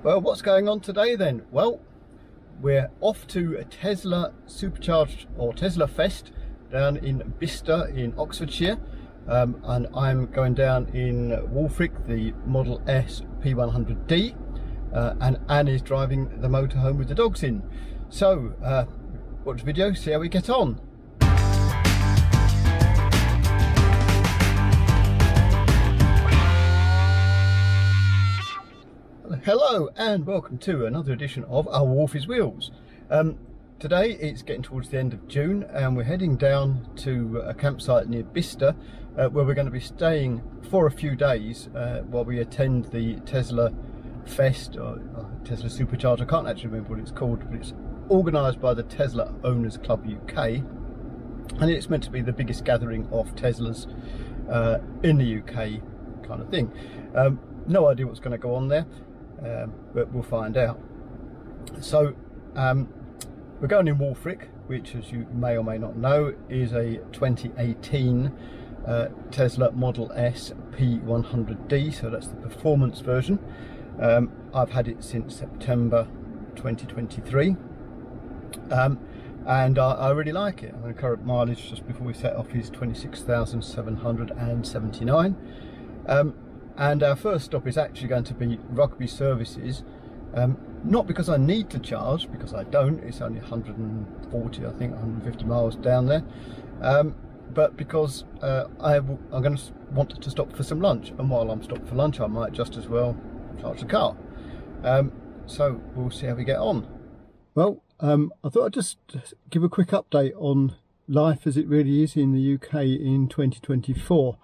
Well, what's going on today then? Well, we're off to a Tesla Supercharged or Tesla Fest down in Bicester in Oxfordshire, and I'm going down in Wolfric, the Model S P100D, and Anne is driving the motorhome with the dogs in. So watch the video, see how we get on. Hello and welcome to another edition of our Wolfie's Wheels. Today it's getting towards the end of June and we're heading down to a campsite near Bicester where we're going to be staying for a few days while we attend the Tesla Fest or Tesla Supercharged. I can't actually remember what it's called, but it's organised by the Tesla Owners Club UK, and it's meant to be the biggest gathering of Teslas in the UK kind of thing. No idea what's going to go on there, but we'll find out. So we're going in Wolfric, which, as you may or may not know, is a 2018 Tesla Model S P100D, so that's the performance version. I've had it since September 2023, and I really like it. The current mileage just before we set off is 26,779. And our first stop is actually going to be Rugby Services, not because I need to charge, because I don't, it's only 140, I think 150 miles down there, but because I'm going to want to stop for some lunch, and while I'm stopped for lunch I might just as well charge the car. So we'll see how we get on. Well, I thought I'd just give a quick update on life as it really is in the UK in 2024.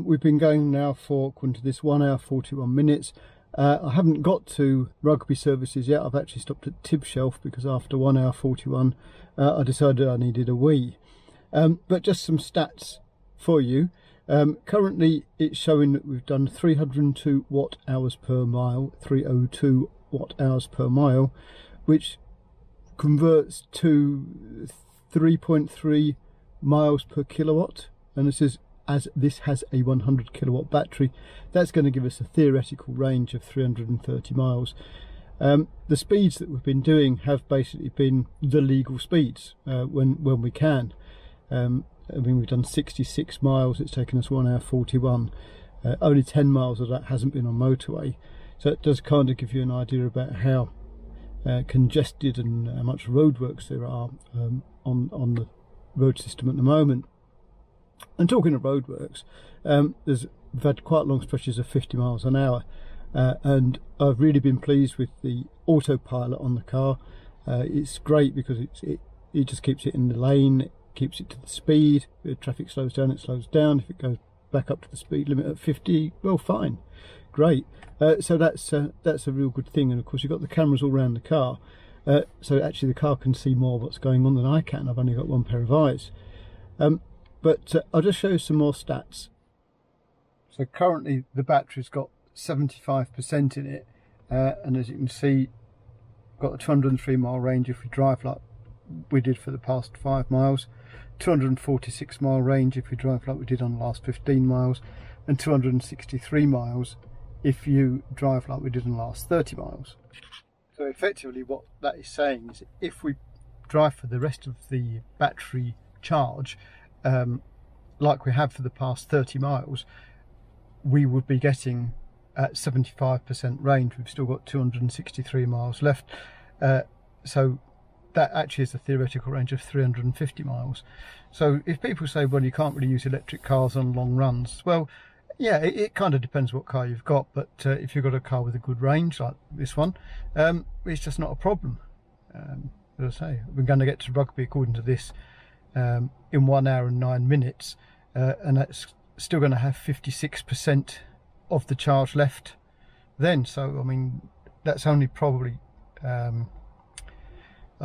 We've been going now for, according to this, 1 hour 41 minutes. I haven't got to Rugby Services yet. I've actually stopped at Tibshelf because after 1 hour 41 I decided I needed a wee. But just some stats for you. Currently it's showing that we've done 302 watt hours per mile, 302 watt hours per mile, which converts to 3.3 miles per kilowatt, and this is as this has a 100 kilowatt battery. That's going to give us a theoretical range of 330 miles. The speeds that we've been doing have basically been the legal speeds when we can. I mean, we've done 66 miles, it's taken us 1 hour 41. Only 10 miles of that hasn't been on motorway, so it does kind of give you an idea about how congested and how much roadworks there are on the road system at the moment. And talking of roadworks, we've had quite long stretches of 50 miles an hour, and I've really been pleased with the autopilot on the car. It's great because it just keeps it in the lane, it keeps it to the speed. If traffic slows down, it slows down. If it goes back up to the speed limit at 50, well, fine, great. So that's a real good thing. And of course you've got the cameras all around the car, so actually the car can see more of what's going on than I can. I've only got one pair of eyes. But I'll just show you some more stats. So currently the battery's got 75% in it, and as you can see, got a 203 mile range if we drive like we did for the past 5 miles, 246 mile range if we drive like we did on the last 15 miles, and 263 miles if you drive like we did on the last 30 miles. So effectively what that is saying is if we drive for the rest of the battery charge like we have for the past 30 miles, we would be getting at 75% range. We've still got 263 miles left, so that actually is a theoretical range of 350 miles. So if people say, well, you can't really use electric cars on long runs, well, yeah, it kind of depends what car you've got, but if you've got a car with a good range like this one, it's just not a problem. As I say, we're going to get to Rugby according to this in 1 hour and 9 minutes, and that's still going to have 56% of the charge left then. So I mean, that's only probably I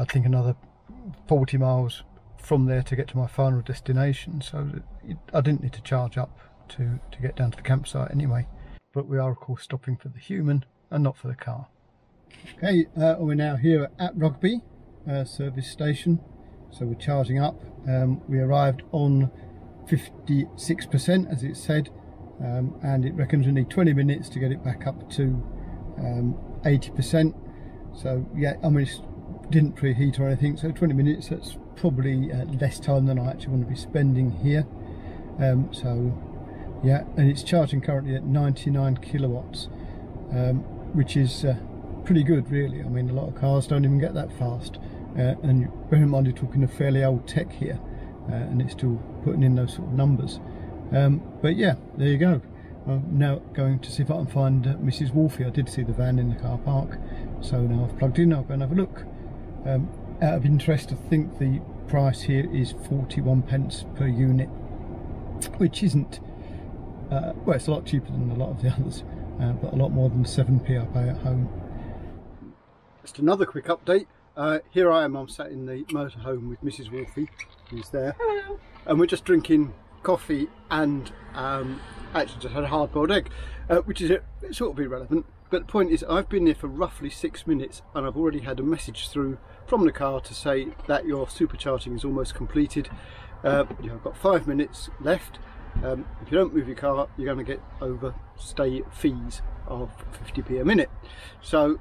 think another 40 miles from there to get to my final destination, so I didn't need to charge up to get down to the campsite anyway. But we are of course stopping for the human and not for the car. Okay, we're now here at Rugby service station, so we're charging up. We arrived on 56% as it said, and it reckons we need 20 minutes to get it back up to 80%. So yeah, I mean, it didn't preheat or anything, so 20 minutes, that's probably less time than I actually want to be spending here. So yeah, and it's charging currently at 99 kilowatts, which is pretty good really. I mean, a lot of cars don't even get that fast, and bear in mind you're talking a fairly old tech here, and it's still putting in those sort of numbers. But yeah, there you go. I'm now going to see if I can find Mrs. Wolfie. I did see the van in the car park, so now I've plugged in, I'll go and have a look. Out of interest, I think the price here is 41 pence per unit, which isn't, well, it's a lot cheaper than a lot of the others, but a lot more than 7p I pay at home. Just another quick update. Here I am, I'm sat in the motorhome with Mrs. Wolfie, who's there. Hello. And we're just drinking coffee and actually just had a hard-boiled egg, which is sort of irrelevant. But the point is, I've been there for roughly 6 minutes and I've already had a message through from the car to say that your supercharging is almost completed. You've got 5 minutes left. If you don't move your car, you're going to get overstay fees of 50p a minute. So,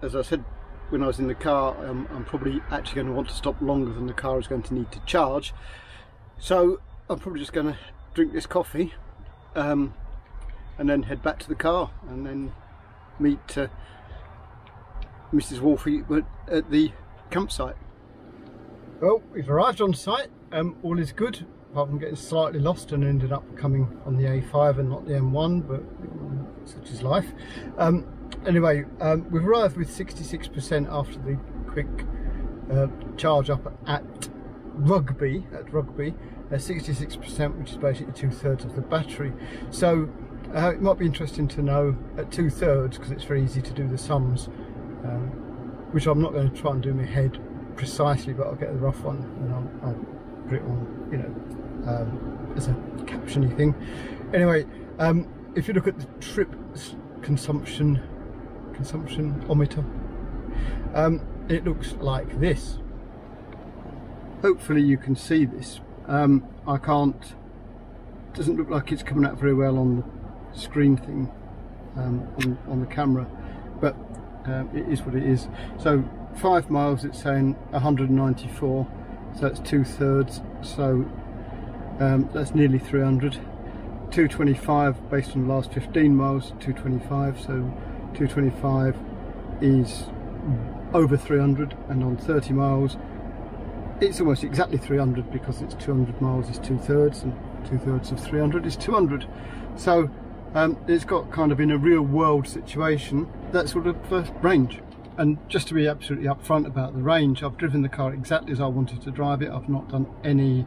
as I said when I was in the car, I'm probably actually going to want to stop longer than the car is going to need to charge. So I'm probably just going to drink this coffee and then head back to the car and then meet Mrs. Wolfie at the campsite. Well, we've arrived on site, all is good, apart from getting slightly lost and ended up coming on the A5 and not the M1, but such is life. Anyway, we've arrived with 66% after the quick charge up at Rugby, 66%, which is basically 2/3 of the battery. So it might be interesting to know at 2/3, because it's very easy to do the sums, which I'm not going to try and do in my head precisely, but I'll get the rough one and I'll put it on, you know, as a captiony thing. Anyway, if you look at the trip consumption ometer, it looks like this. Hopefully you can see this. I can't, doesn't look like it's coming out very well on the screen thing, on the camera, but it is what it is. So 5 miles, it's saying 194, so that's 2/3, so that's nearly 300. 225 based on the last 15 miles, 225, so 225 is over 300, and on 30 miles it's almost exactly 300, because it's 200 miles is 2/3 and 2/3 of 300 is 200. So it's got kind of, in a real world situation, that sort of range. And just to be absolutely upfront about the range, I've driven the car exactly as I wanted to drive it. I've not done any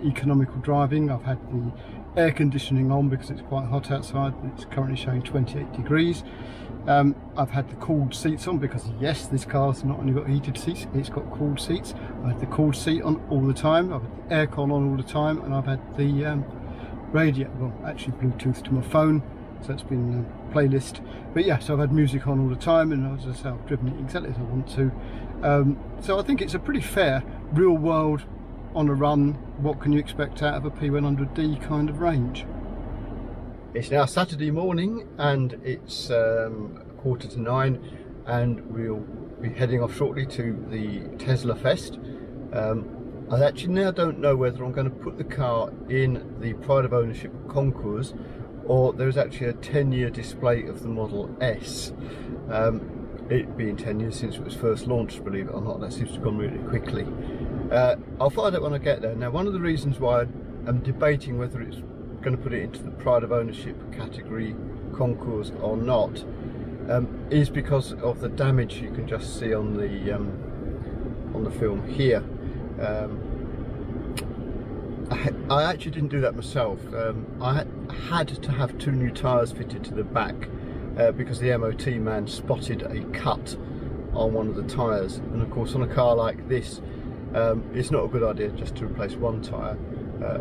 economical driving. I've had the air conditioning on because it's quite hot outside. It's currently showing 28 degrees. I've had the cooled seats on because, yes, this car's not only got heated seats, it's got cooled seats. I had the cooled seat on all the time, I've had the aircon on all the time, and I've had the radio, well, actually Bluetooth to my phone, so it's been a playlist. But yeah, so I've had music on all the time, and as I say, I've driven it exactly as I want to. So I think it's a pretty fair, real world, on a run, what can you expect out of a P100D kind of range. It's now Saturday morning and it's 8:45, and we'll be heading off shortly to the Tesla Fest. I actually now don't know whether I'm going to put the car in the Pride of Ownership Concours, or there's actually a 10-year display of the Model S. It being 10 years since it was first launched, believe it or not, that seems to have gone really quickly. I'll find out when I get there. Now, one of the reasons why I'm debating whether it's going to put it into the Pride of Ownership category concours or not is because of the damage you can just see on the film here. I actually didn't do that myself. I had to have 2 new tyres fitted to the back because the MOT man spotted a cut on one of the tyres, and of course on a car like this it's not a good idea just to replace one tyre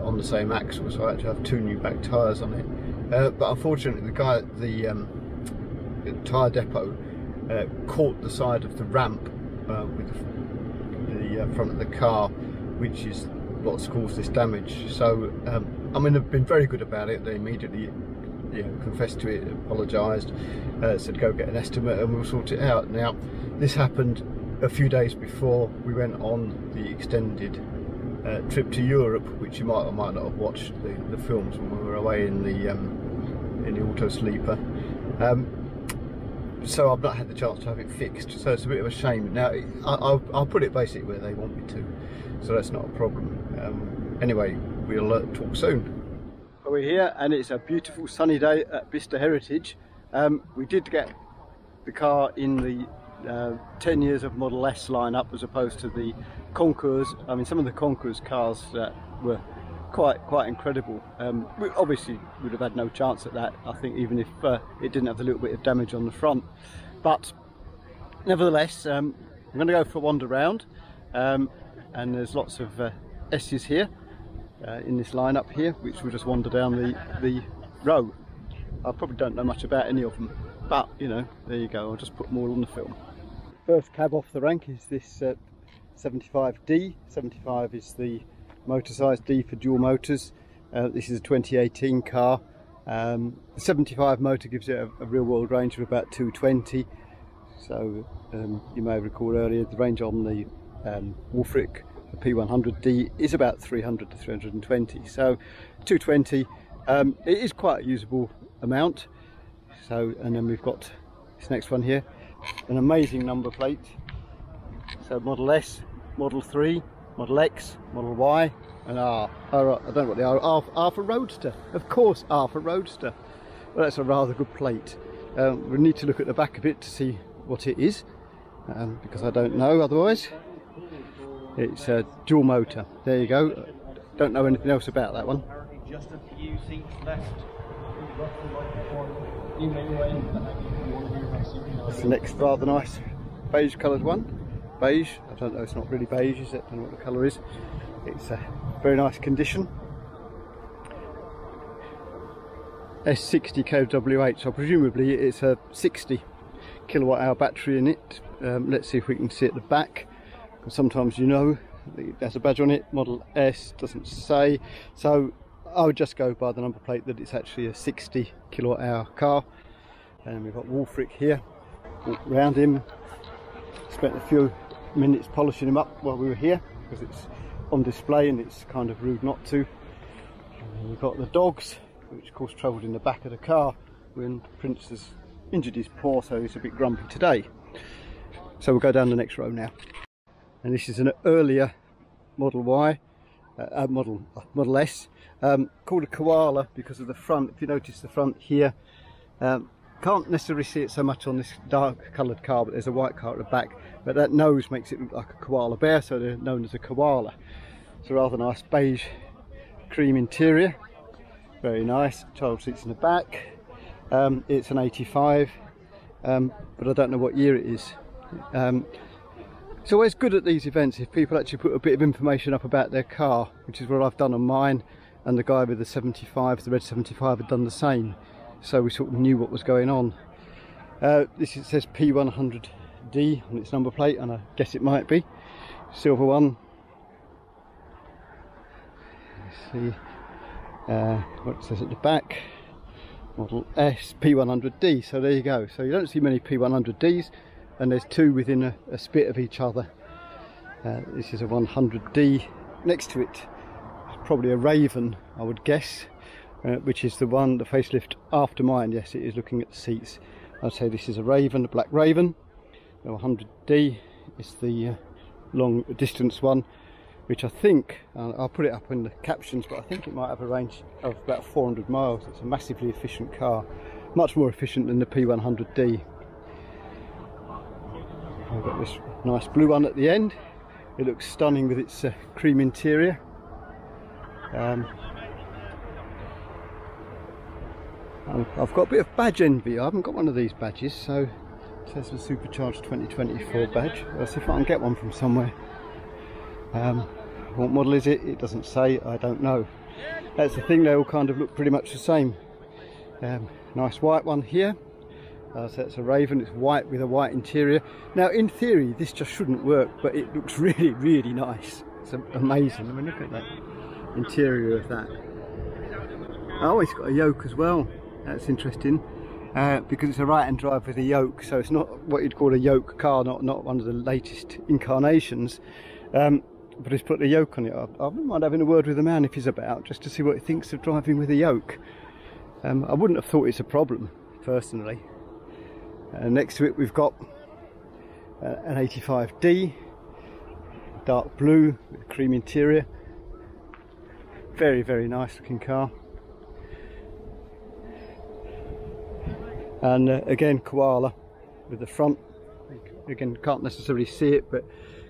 on the same axle, so I had to have 2 new back tyres on it. But unfortunately the guy at the tyre depot caught the side of the ramp with the front of the car, which is what's caused this damage. So I mean, they've been very good about it. They immediately you know, confessed to it, apologised, said go get an estimate and we'll sort it out. Now, this happened a few days before we went on the extended trip to Europe, which you might or might not have watched the films when we were away in the auto sleeper. So I've not had the chance to have it fixed, so it's a bit of a shame. Now I'll put it basically where they want me to, so that's not a problem. Anyway, we'll talk soon. We're here and it's a beautiful sunny day at Bicester Heritage. We did get the car in the 10 years of Model S lineup as opposed to the Concours. I mean, some of the Concours cars were quite incredible. We obviously would have had no chance at that, I think, even if it didn't have a little bit of damage on the front. But nevertheless, I'm going to go for a wander round, and there's lots of S's here in this lineup here, which will just wander down the row. I probably don't know much about any of them, but you know, there you go. I'll just put them all on the film. First cab off the rank is this 75D. 75 is the motor size, D for dual motors. This is a 2018 car. The 75 motor gives it a real world range of about 220. So you may recall earlier the range on the Wolfric, the P100D, is about 300 to 320. So 220, it is quite a usable amount. So, and then we've got this next one here, an amazing number plate. So Model S, Model 3, Model X, Model Y, and R. I don't know what they are. R for Roadster. Of course, R for Roadster. Well, that's a rather good plate. We need to look at the back of it to see what it is, because I don't know otherwise. It's a dual motor. There you go. Don't know anything else about that one. Just a few seats left. That's the next rather nice beige coloured one. Beige, I don't know, it's not really beige, is it? I don't know what the colour is. It's a very nice condition. S60 kWh, so presumably it's a 60 kilowatt hour battery in it. Let's see if we can see at the back, because sometimes, you know, there's a badge on it. Model S doesn't say, so I would just go by the number plate that it's actually a 60 kilowatt hour car. And we've got Wolfric here. Walked around him, spent a few minutes polishing him up while we were here, because it's on display and it's kind of rude not to. And we've got the dogs, which of course travelled in the back of the car when Prince has injured his paw, so he's a bit grumpy today. So we'll go down the next row now. And this is an earlier Model Y, Model S, called a koala because of the front. If you notice the front here, can't necessarily see it so much on this dark coloured car, but there's a white car at the back, but that nose makes it look like a koala bear, so they're known as a koala. It's a rather nice beige cream interior, very nice. Child seats in the back. It's an 85, but I don't know what year it is. It's always good at these events if people actually put a bit of information up about their car, which is what I've done on mine, and the guy with the 75, the red 75, had done the same. So we sort of knew what was going on. This, it says P100D on its number plate, and I guess it might be. Silver one. Let's see what it says at the back. Model S, P100D, so there you go. So you don't see many P100Ds, and there's two within a spit of each other. This is a 100D. Next to it, probably a Raven, I would guess. Which is the one, the facelift after mine. Yes, it is looking at the seats. I'd say this is a Raven, a black Raven. The 100D is the long distance one, which I think, I'll put it up in the captions, but I think it might have a range of about 400 miles. It's a massively efficient car, much more efficient than the P100D. I've got this nice blue one at the end. It looks stunning with its cream interior. I've got a bit of badge envy. I haven't got one of these badges, so Tesla Supercharged 2024 badge. Let's see if I can get one from somewhere. What model is it? It doesn't say, I don't know. That's the thing, they all kind of look pretty much the same. Nice white one here. So that's a Raven, it's white with a white interior. Now in theory this just shouldn't work, but it looks really, really nice. It's amazing. I mean, look at that interior of that. Oh, it's got a yoke as well. That's interesting, because it's a right-hand drive with a yoke, so it's not what you'd call a yoke car, not one of the latest incarnations. But he's put the yoke on it. I wouldn't mind having a word with the man if he's about, just to see what he thinks of driving with a yoke. I wouldn't have thought it's a problem, personally. Next to it we've got an 85D, dark blue with a cream interior. Very, very nice looking car. And again, koala with the front. Again, can't necessarily see it, but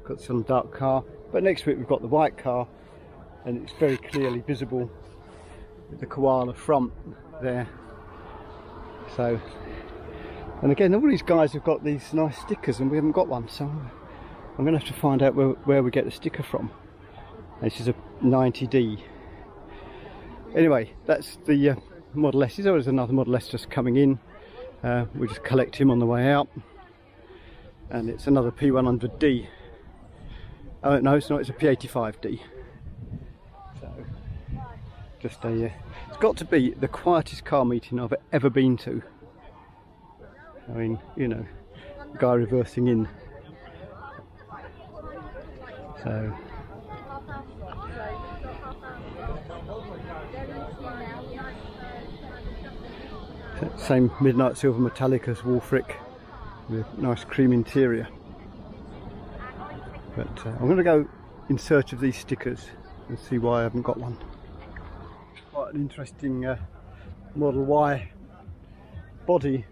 got some dark car. But next to it we've got the white car, and it's very clearly visible with the koala front there. So, and again, all these guys have got these nice stickers and we haven't got one, so I'm going to have to find out where we get the sticker from. This is a 90D. Anyway, that's the Model S. There was another Model S just coming in. We just collect him on the way out. And it's another P100D. Oh no, it's not, it's a P85D. So, just a, it's got to be the quietest car meeting I've ever been to. I mean, you know, guy reversing in. So, same midnight silver metallic as Wolfric with a nice cream interior. But I'm going to go in search of these stickers and see why I haven't got one. Quite an interesting Model Y body,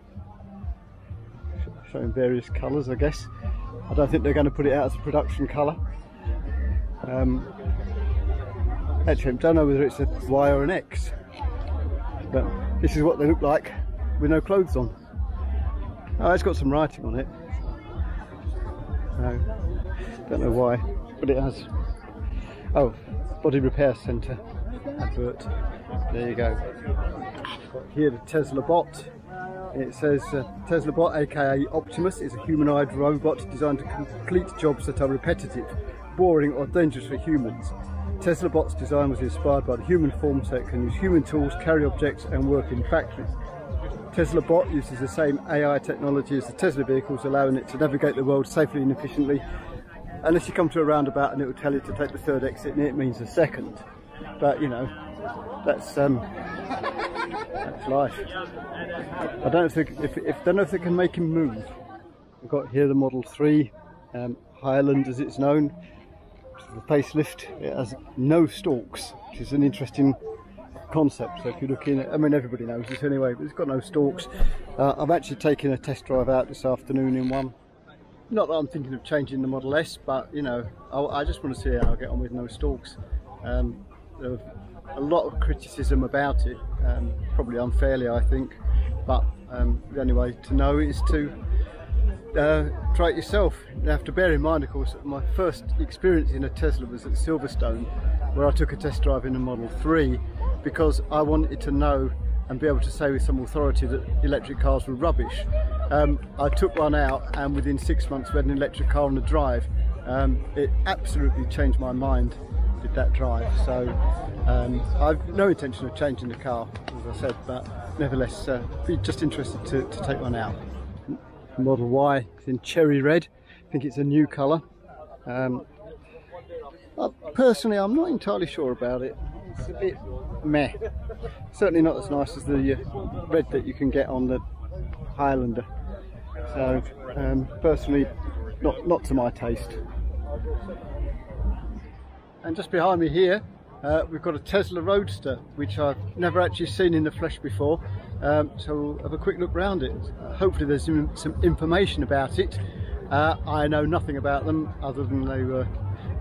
showing various colours, I guess. I don't think they're going to put it out as a production colour. Actually, I don't know whether it's a Y or an X, but this is what they look like with no clothes on. Oh, it's got some writing on it. Don't know why, but it has. Oh, body repair centre advert. There you go. Got here the Tesla bot. It says Tesla bot, aka Optimus, is a humanoid robot designed to complete jobs that are repetitive, boring or dangerous for humans. Tesla bot's design was inspired by the human form, so it can use human tools, carry objects and work in factories. Tesla bot uses the same AI technology as the Tesla vehicles, allowing it to navigate the world safely and efficiently. Unless you come to a roundabout and it will tell you to take the third exit, and it means the second. But you know, that's life. I don't know if they can make him move. We've got here the Model 3 Highland, as it's known, which is the facelift. It has no stalks, which is an interesting concept. So if you look in, I mean, everybody knows this anyway, but it's got no stalks. I've actually taken a test drive out this afternoon in one. Not that I'm thinking of changing the Model S, but you know, I just want to see how I get on with no stalks. There was a lot of criticism about it, probably unfairly I think, but the only way to know is to try it yourself. You have to bear in mind, of course, that my first experience in a Tesla was at Silverstone, where I took a test drive in a Model 3 because I wanted to know and be able to say with some authority that electric cars were rubbish. I took one out, and within 6 months we had an electric car on the drive. It absolutely changed my mind with that drive. So I've no intention of changing the car, as I said, but nevertheless, be just interested to take one out. Model Y is in cherry red. I think it's a new colour. Personally, I'm not entirely sure about it. It's a bit meh. Certainly not as nice as the red that you can get on the Highlander. So personally, not to my taste. And just behind me here, we've got a Tesla Roadster, which I've never actually seen in the flesh before. So we'll have a quick look around it. Hopefully there's some information about it. I know nothing about them other than they were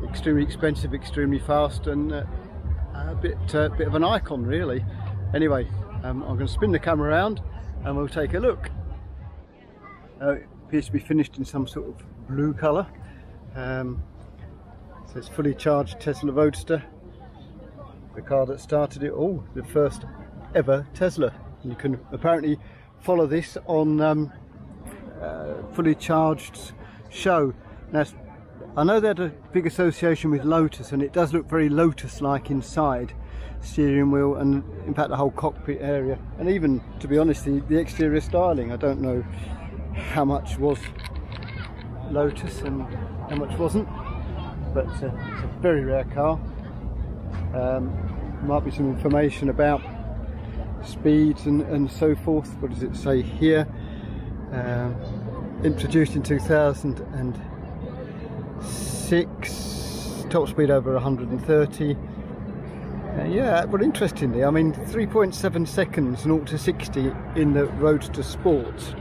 extremely expensive, extremely fast, and a bit of an icon really. Anyway, I'm going to spin the camera around and we'll take a look. It appears to be finished in some sort of blue colour. So it's fully charged Tesla Roadster, the car that started it all, the first ever Tesla. You can apparently follow this on fully charged show. Now, I know they had a big association with Lotus, and it does look very Lotus-like inside. Steering wheel and in fact the whole cockpit area, and even, to be honest, the exterior styling. I don't know how much was Lotus and how much wasn't, but it's a very rare car. Might be some information about speeds and so forth. What does it say here? Introduced in 2006, top speed over 130. Yeah, but interestingly, I mean 3.7 seconds 0 to 60 in the Roadster Sport.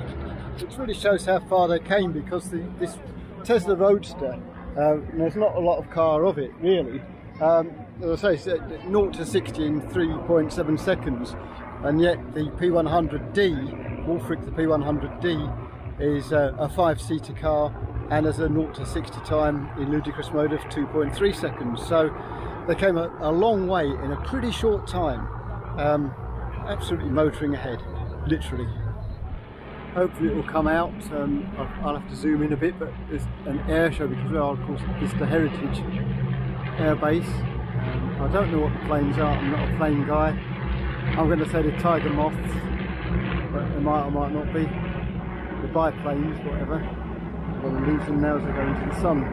It really shows how far they came, because this Tesla Roadster, there's not a lot of car of it really. As I say, 0 to 60 in 3.7 seconds, and yet the P100D, Wolfric, the P100D, is a 5-seater car and has a 0 to 60 time in ludicrous mode of 2.3 seconds. So they came a long way in a pretty short time. Absolutely motoring ahead, literally. Hopefully it will come out. I'll have to zoom in a bit, but there's an air show because we are, of course, at Bicester Heritage Air Base. I don't know what the planes are, I'm not a plane guy. I'm going to say the Tiger Moths, but it might or might not be. The biplanes, whatever. I'm going to lose them now as they go into the sun.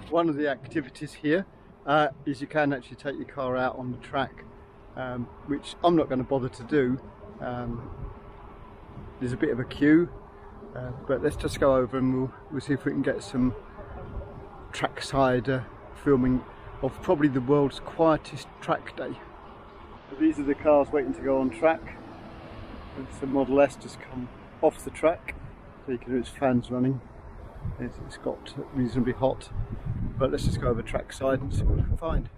One of the activities here is you can actually take your car out on the track, which I'm not going to bother to do. There's a bit of a queue, but let's just go over and we'll see if we can get some trackside filming of probably the world's quietest track day. So these are the cars waiting to go on track. It's a Model S just come off the track, so you can hear its fans running. It's got reasonably hot, but let's just go over trackside and see what we can find.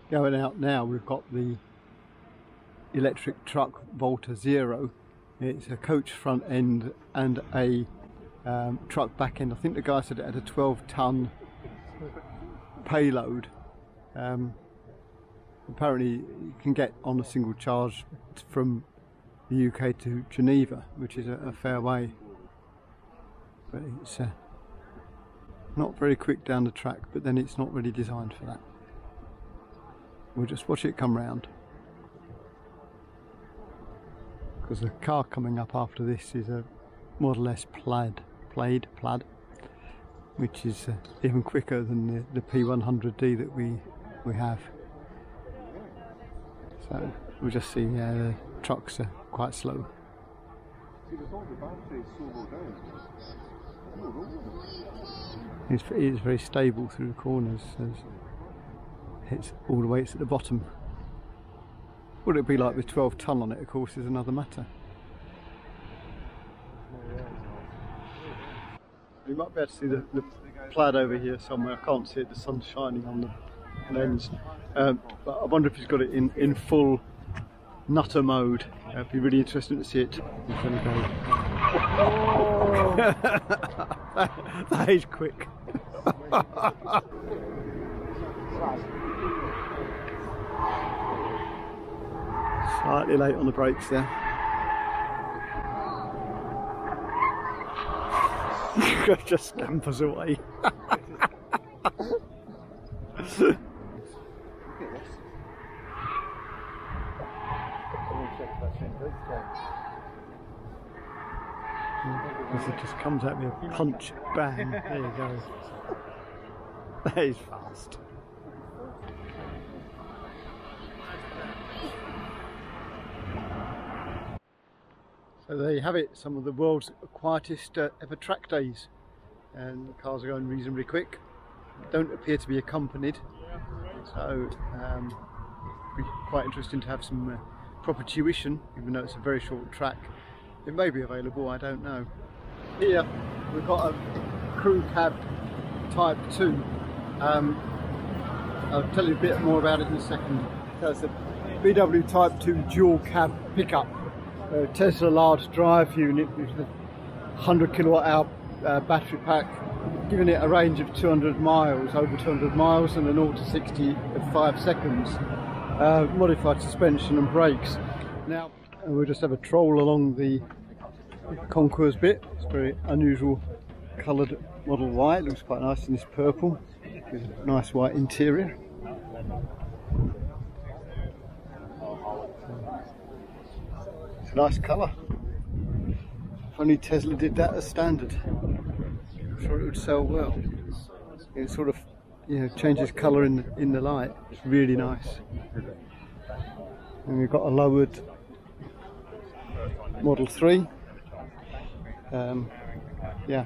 Going out now, we've got the electric truck Volta Zero. It's a coach front end and a truck back end. I think the guy said it had a 12-ton payload. Apparently you can get on a single charge from the UK to Geneva, which is a fair way, but it's not very quick down the track, but then it's not really designed for that. We'll just watch it come round, because the car coming up after this is a Model S Plaid, which is even quicker than the P100D that we have. So we'll just see, the trucks are quite slow. It's very stable through the corners. It's all the way, it's at the bottom. What it'll be like with 12 ton on it, of course, is another matter. You might be able to see the Plaid over here somewhere. I can't see it, the sun's shining on the lens. But I wonder if he's got it in full nutter mode. It'd be really interesting to see it. It's going to go. Oh. That is quick. Slightly late on the brakes there. Just scampers away. As it just comes at me, a punch, bang, there you go. That is fast. So there you have it, some of the world's quietest ever track days, and the cars are going reasonably quick, don't appear to be accompanied, so it'll be quite interesting to have some proper tuition, even though it's a very short track. It may be available, I don't know. Here we've got a crew cab Type 2. I'll tell you a bit more about it in a second. That's a VW Type 2 dual cab pickup. Tesla large drive unit with a 100 kilowatt hour battery pack, giving it a range of 200 miles, over 200 miles, and a 0 to 60 in 5 seconds. Modified suspension and brakes. Now we'll just have a troll along the concourse bit. It's a very unusual coloured Model Y. It looks quite nice in this purple with a nice white interior. It's a nice colour. If only Tesla did that as standard, I'm sure it would sell well. It sort of, you know, changes colour in the light. It's really nice. And we've got a lowered Model 3. Yeah.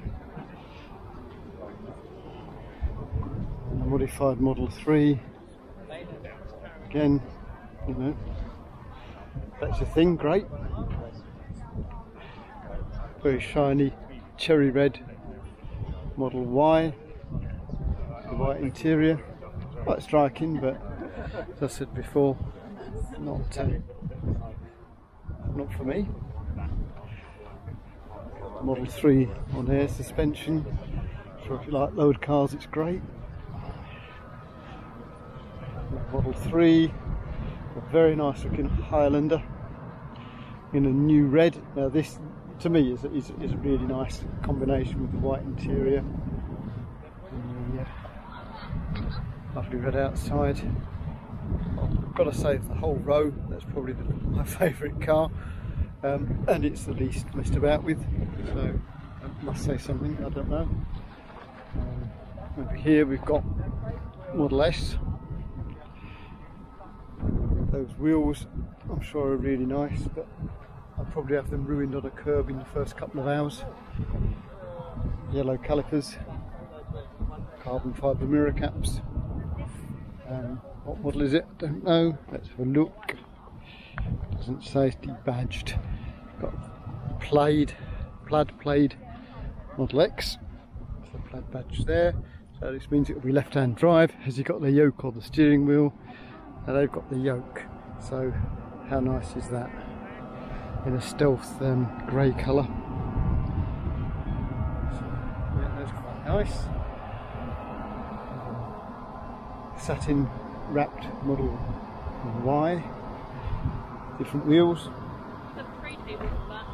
And a modified Model 3. Again, you know, that's the thing, great. Very shiny cherry red Model Y. The white interior, quite striking, but as I said before, not for me. Model 3 on air suspension, so if you like load cars, it's great. Model 3, a very nice looking Highlander in a new red. Now this to me is a really nice combination with the white interior. Lovely red outside. I've got to say, the whole row, that's probably my favourite car, and it's the least messed about with, so I must say something, I don't know. Over here we've got Model S. Those wheels I'm sure are really nice, but I'll probably have them ruined on a curb in the first couple of hours. Yellow calipers, carbon fibre mirror caps. What model is it? I don't know. Let's have a look. Doesn't say, it's debadged. Got plaid Model X. So plaid badge there. So this means it will be left-hand drive. Has he got the yoke on the steering wheel? Now they've got the yoke. So how nice is that? In a stealth grey colour. So, yeah, that's quite nice. Satin wrapped Model Y, different wheels. There's 3 tables of that.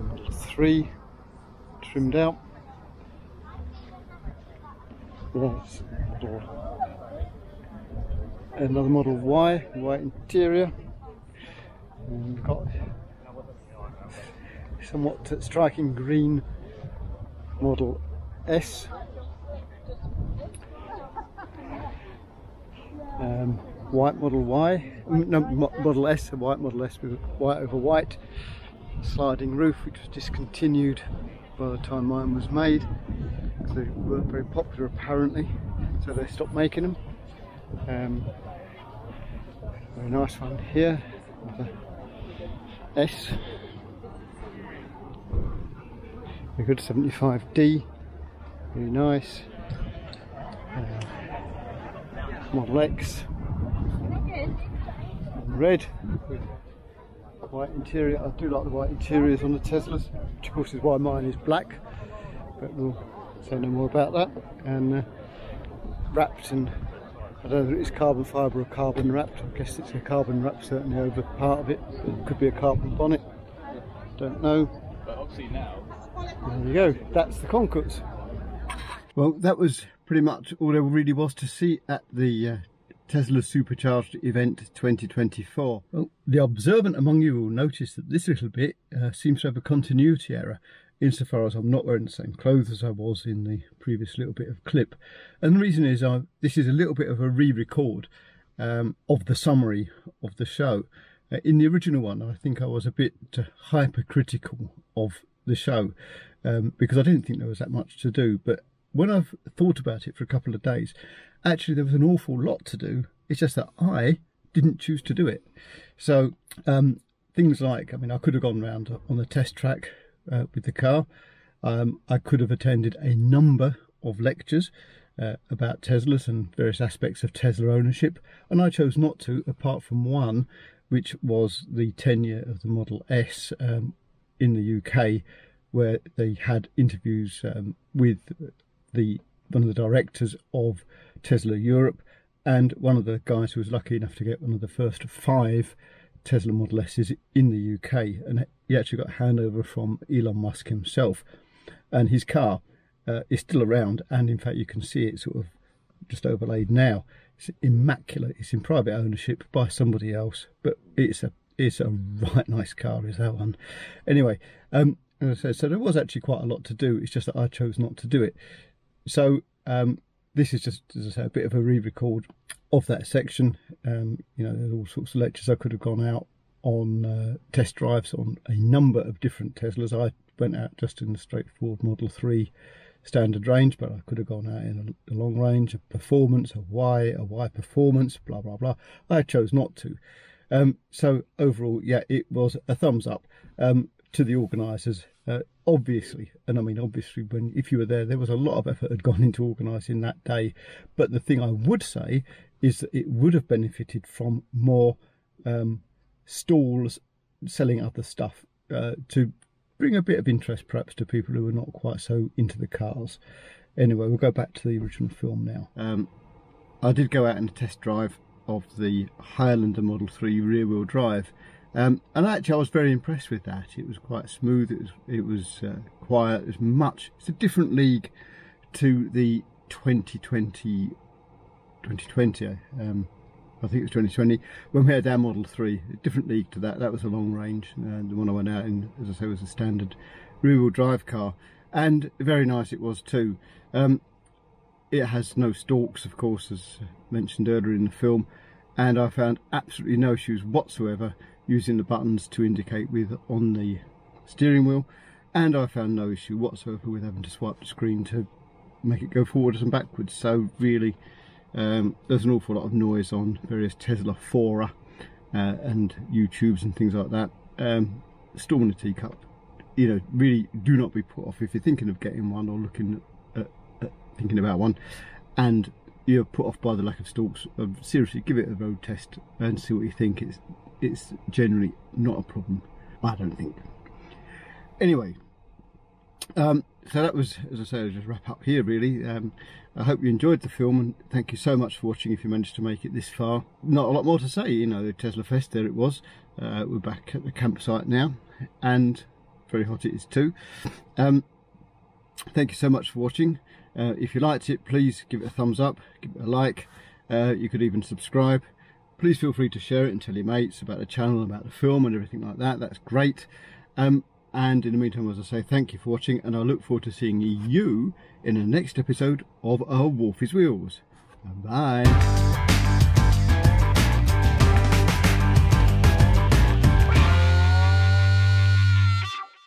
Model 3 trimmed out. Yes, another Model Y, white interior. And we've got somewhat striking green Model S. White Model Y, no, Model S, a white Model S with white over white. Sliding roof, which was discontinued by the time mine was made. So they weren't very popular apparently, so they stopped making them. Very nice one here, another S. Very good, 75D, very nice. Model X, red with white interior. I do like the white interiors on the Teslas, which of course is why mine is black, but we'll say no more about that. And wrapped, and I don't know if it's carbon fibre or carbon wrapped. I guess it's a carbon wrap certainly over part of it. It could be a carbon bonnet, don't know. But obviously now, there you go, that's the concourse. Well, that was pretty much all there really was to see at the Tesla Supercharged event 2024. Well, the observant among you will notice that this little bit seems to have a continuity error, insofar as I'm not wearing the same clothes as I was in the previous little bit of clip. And the reason is this is a little bit of a re-record of the summary of the show. In the original one, I think I was a bit hypercritical of the show because I didn't think there was that much to do. But when I've thought about it for a couple of days, actually there was an awful lot to do. It's just that I didn't choose to do it. So things like, I mean, I could have gone round on the test track with the car. I could have attended a number of lectures about Teslas and various aspects of Tesla ownership, and I chose not to, apart from one, which was the 10-year of the Model S in the UK, where they had interviews with one of the directors of Tesla Europe, and one of the guys who was lucky enough to get one of the first 5 Tesla Model S's in the UK, and he actually got a handover from Elon Musk himself, and his car is still around, and in fact you can see it sort of just overlaid now. It's immaculate. It's in private ownership by somebody else, but it's a right nice car, is that one. Anyway, as I said, so there was actually quite a lot to do. It's just that I chose not to do it. So this is just, as I say, a bit of a re-record of that section. You know, there's all sorts of lectures. I could have gone out on test drives on a number of different Teslas. I went out just in the straightforward Model 3 standard range, but I could have gone out in a long range, a performance, a Y performance, blah blah blah. I chose not to. So overall, yeah, it was a thumbs up to the organisers. Obviously, and I mean obviously, if you were there, there was a lot of effort had gone into organising that day. But the thing I would say is that it would have benefited from more stalls selling other stuff to bring a bit of interest perhaps to people who are not quite so into the cars. Anyway, we'll go back to the original film now. I did go out in a test drive of the Highlander Model 3 rear-wheel drive, and actually I was very impressed with that. It was quite smooth, it was quiet, it's a different league to the 2020 I think it was 2020 when we had our Model 3, a different league to that. That was a long range. The one I went out in, as I say, was a standard rear-wheel drive car, and very nice it was too. It has no stalks, of course, as mentioned earlier in the film, and I found absolutely no issues whatsoever using the buttons to indicate with on the steering wheel, and I found no issue whatsoever with having to swipe the screen to make it go forwards and backwards. So really, there's an awful lot of noise on various Tesla fora and YouTubes and things like that. Storm in a teacup. You know, really do not be put off if you're thinking of getting one or looking at thinking about one, and you're put off by the lack of stalks. Seriously, give it a road test and see what you think. It's generally not a problem, I don't think. Anyway, so that was, as I say, I'll just wrap up here really. I hope you enjoyed the film, and thank you so much for watching if you managed to make it this far. Not a lot more to say, you know, the Tesla Fest, there it was. We're back at the campsite now, and very hot it is too. Thank you so much for watching. If you liked it, please give it a thumbs up, give it a like. You could even subscribe. Please feel free to share it and tell your mates about the channel, about the film and everything like that. That's great. And in the meantime, as I say, thank you for watching, and I look forward to seeing you in the next episode of Wolfie's Wheels. Bye.